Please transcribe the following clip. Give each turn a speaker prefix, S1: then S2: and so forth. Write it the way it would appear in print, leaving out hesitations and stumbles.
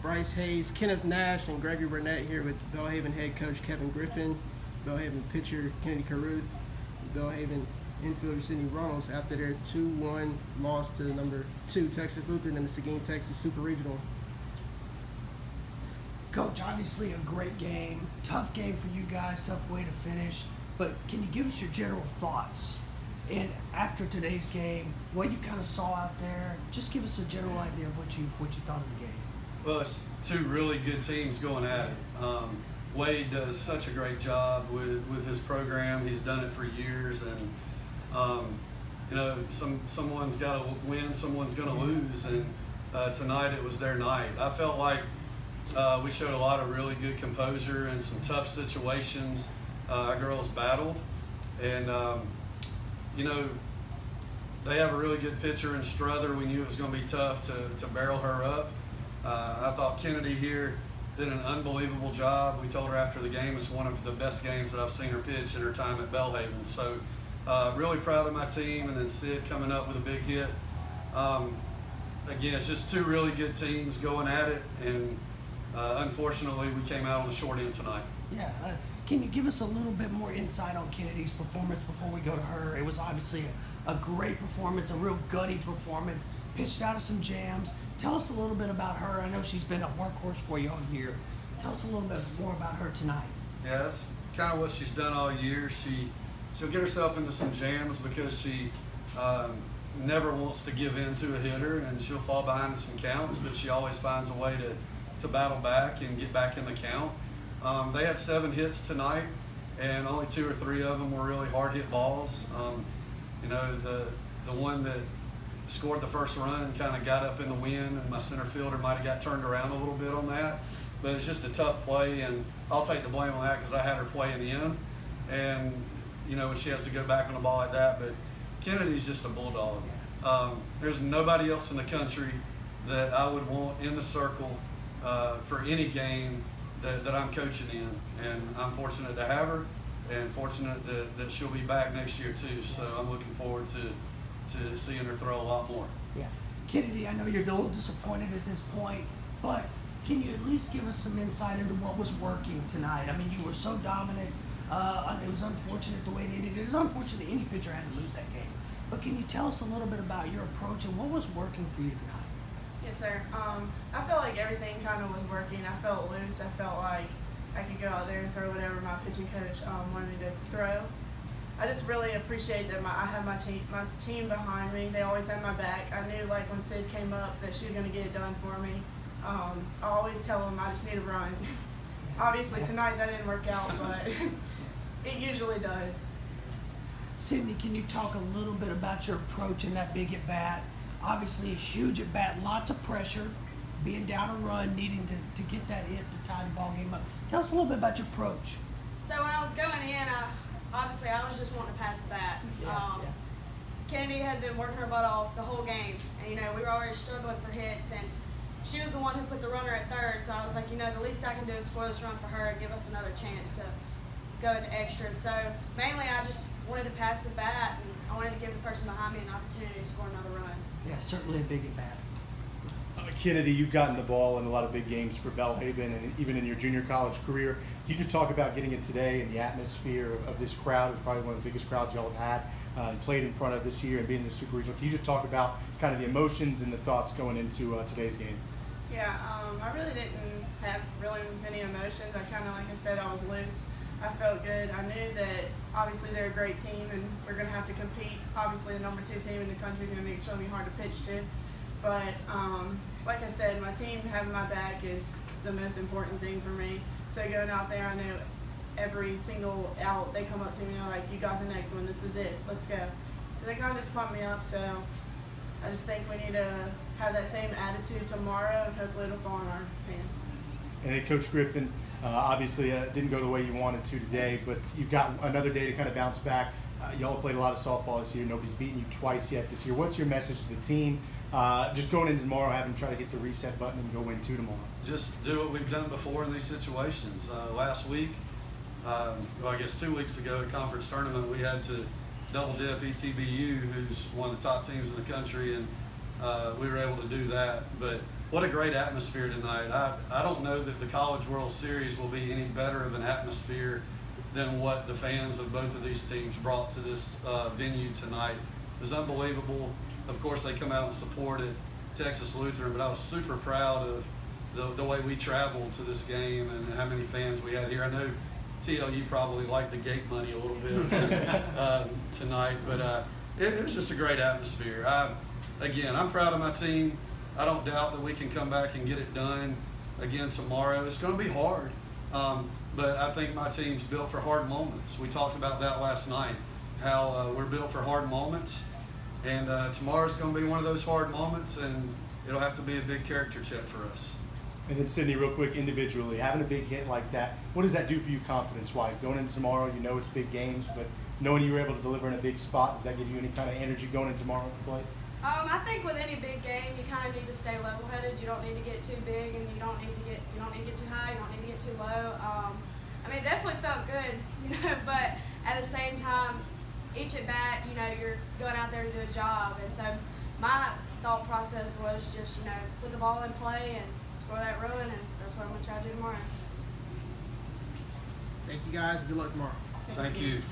S1: Bryce Hayes, Kenneth Nash, and Gregory Burnett here with Belhaven head coach Kevin Griffin, Belhaven pitcher Kennedy Carruth, Belhaven infielder Sidney Runnels after their 2-1 loss to number 2 Texas Lutheran in the Seguin Texas Super Regional.
S2: Coach, obviously a great game, tough game for you guys, tough way to finish, but can you give us your general thoughts? And after today's game, what you kind of saw out there, just give us a general idea of what you thought of the game.
S3: Well, it's two really good teams going at it. Wade does such a great job with his program. He's done it for years, and someone's got to win, someone's going to lose, and tonight it was their night. I felt like we showed a lot of really good composure in some tough situations. Our girls battled, and they have a really good pitcher in Struther. We knew it was going to be tough to barrel her up. I thought Kennedy here did an unbelievable job. We told her after the game it's one of the best games that I've seen her pitch in her time at Belhaven. So really proud of my team, and then Sid coming up with a big hit. Again, it's just two really good teams going at it, and unfortunately we came out on the short end tonight.
S2: Yeah. Can you give us a little bit more insight on Kennedy's performance before we go to her? It was obviously a great performance, a real gutty performance, pitched out of some jams. Tell us a little bit about her. I know she's been a workhorse for you all year. Tell us a little bit more about her tonight.
S3: Yeah, that's kind of what she's done all year. She'll get herself into some jams because she never wants to give in to a hitter, and she'll fall behind in some counts, but she always finds a way to battle back and get back in the count. They had 7 hits tonight, and only 2 or 3 of them were really hard hit balls. The one that scored the first run kind of got up in the wind, and my center fielder might have got turned around a little bit on that. But it's just a tough play, and I'll take the blame on that because I had her playing in. And, when she has to go back on the ball like that. But Kennedy's just a bulldog. There's nobody else in the country that I would want in the circle for any game that I'm coaching in, and I'm fortunate to have her, and fortunate that she'll be back next year too. So I'm looking forward to seeing her throw a lot more.
S2: Yeah, Kennedy, I know you're a little disappointed at this point, but can you at least give us some insight into what was working tonight? I mean, you were so dominant. It was unfortunate the way it ended. It was unfortunate any pitcher had to lose that game. But can you tell us a little bit about your approach and what was working for you tonight?
S4: Yes, sir. I felt like everything kind of was working. I felt loose. I felt like I could go out there and throw whatever my pitching coach wanted me to throw. I just really appreciate that I have my team behind me. They always had my back. I knew like when Sid came up that she was going to get it done for me. I always tell them I just need a run. Obviously tonight that didn't work out, but it usually does.
S2: Sydney, can you talk a little bit about your approach in that big at bat? Obviously a huge at bat, lots of pressure, being down a run, needing to get that hit to tie the ball game up. Tell us a little bit about your approach.
S5: So when I was going in, obviously I was just wanting to pass the bat. Kennedy had been working her butt off the whole game, and we were already struggling for hits, and she was the one who put the runner at third. So I was like, the least I can do is score this run for her and give us another chance to go into extras. So mainly I just wanted to pass the bat, and I wanted to give the person behind me an opportunity to score another run.
S2: Yeah, certainly a big at bat.
S6: Kennedy, you've gotten the ball in a lot of big games for Belhaven and even in your junior college career. Can you just talk about getting it today and the atmosphere of this crowd? It's probably one of the biggest crowds y'all have had and played in front of this year and being in the Super Regional. Can you just talk about kind of the emotions and the thoughts going into today's game?
S4: Yeah, I really didn't have really many emotions. I kind of, like I said, I was loose. I felt good. I knew that obviously they're a great team and we're going to have to compete. Obviously the number 2 team in the country is going to be extremely hard to pitch to. But like I said, my team having my back is the most important thing for me. So going out there, I know every single out, they come up to me and they're like, you got the next one, this is it, let's go. So they kind of just pumped me up. So I just think we need to have that same attitude tomorrow, and hopefully it'll fall in our hands.
S6: And then Coach Griffin, obviously didn't go the way you wanted to today, but you've got another day to kind of bounce back. Y'all have played a lot of softball this year. Nobody's beaten you twice yet this year. What's your message to the team? Just going into tomorrow, having to try to get the reset button and go win 2 tomorrow.
S3: Just do what we've done before in these situations. Last week, I guess 2 weeks ago at conference tournament, we had to double dip ETBU, who's one of the top teams in the country, and we were able to do that. But what a great atmosphere tonight. I don't know that the College World Series will be any better of an atmosphere than what the fans of both of these teams brought to this venue tonight. It was unbelievable. Of course, they come out and supported Texas Lutheran, but I was super proud of the way we traveled to this game and how many fans we had here. I know TLU probably liked the gate money a little bit tonight, but it was just a great atmosphere. Again, I'm proud of my team. I don't doubt that we can come back and get it done again tomorrow. It's going to be hard, but I think my team's built for hard moments. We talked about that last night, how we're built for hard moments, and tomorrow's going to be one of those hard moments, and it'll have to be a big character check for us.
S6: And then Sydney, real quick, individually, having a big hit like that, what does that do for you confidence-wise? Going into tomorrow, you know it's big games, but knowing you were able to deliver in a big spot, does that give you any kind of energy going into tomorrow to play?
S5: I think with any big game, you kind of need to stay level-headed. You don't need to get too big, and you don't need to get too high. You don't need to get too low. I mean, it definitely felt good, but at the same time, each at bat, you're going out there to do a job, and so my thought process was just, put the ball in play and score that run, and that's what I'm going to try to do tomorrow.
S1: Thank you guys. Good luck tomorrow.
S3: Thank you.